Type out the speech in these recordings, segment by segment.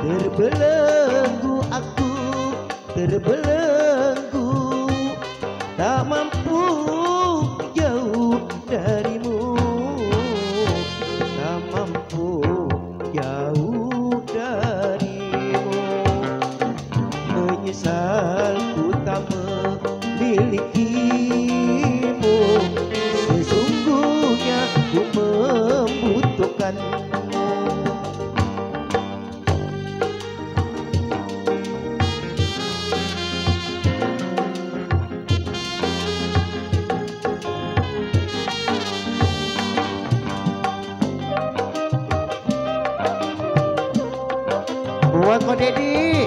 Terbelenggu aku, terbelenggu, tak mampu jauh darimu, tak mampu jauh darimu. Menyesal ku tak memilikimu, sesungguhnya ku membutuhkanmu. Buat Ko Dedi.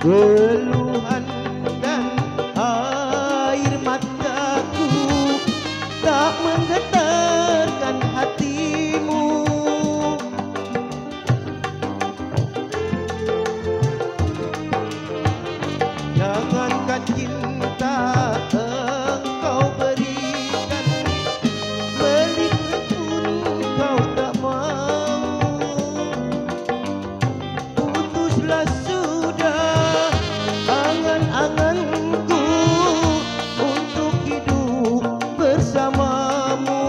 Keluhan dan air mataku tak menggetarkan hatimu. Jangankan cinta engkau berikan, melihat pun kau tak mau. Putuslah sudah angan-anganku untuk hidup bersamamu,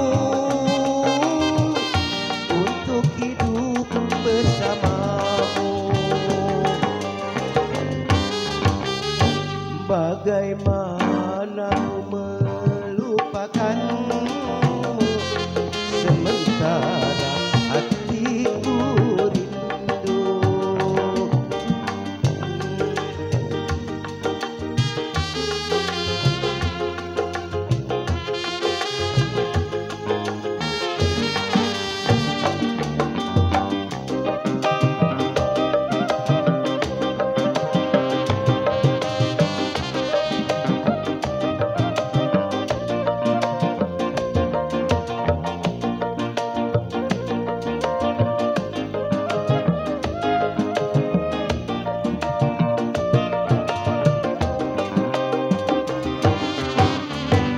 untuk hidup bersamamu. Bagaimana ku melupakanmu, sementara hatiku rindu.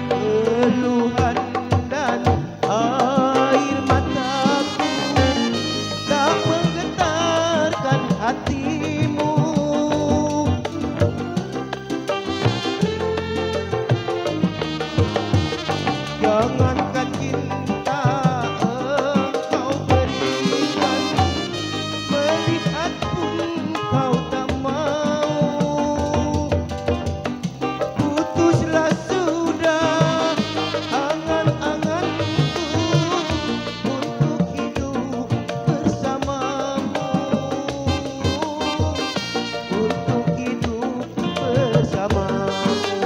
Keluhan dan air mataku tak menggetarkan hatimu. Jangankan cinta engkau berikan, melihat pun kau tak mau. Putuslah sudah angan-anganku untuk hidup bersamamu, untuk hidup bersamamu.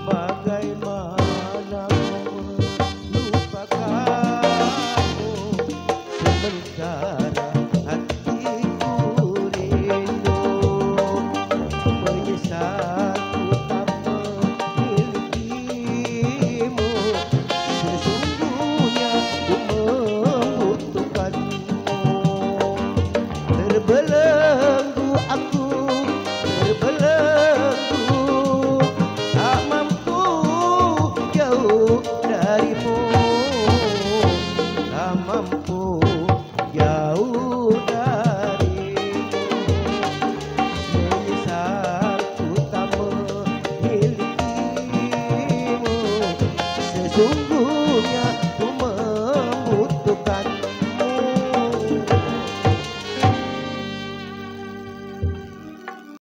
Bagaimana melupakanmu, sementara hatiku rindu. Menyesal ku tak memilikimu, sesungguhnya ku membutuhkanmu. Terbelenggu aku, terbelenggu, tak mampu jauh darimu, tak mampu jauh darimu. Menyesal ku tak memilikimu, sesungguhnya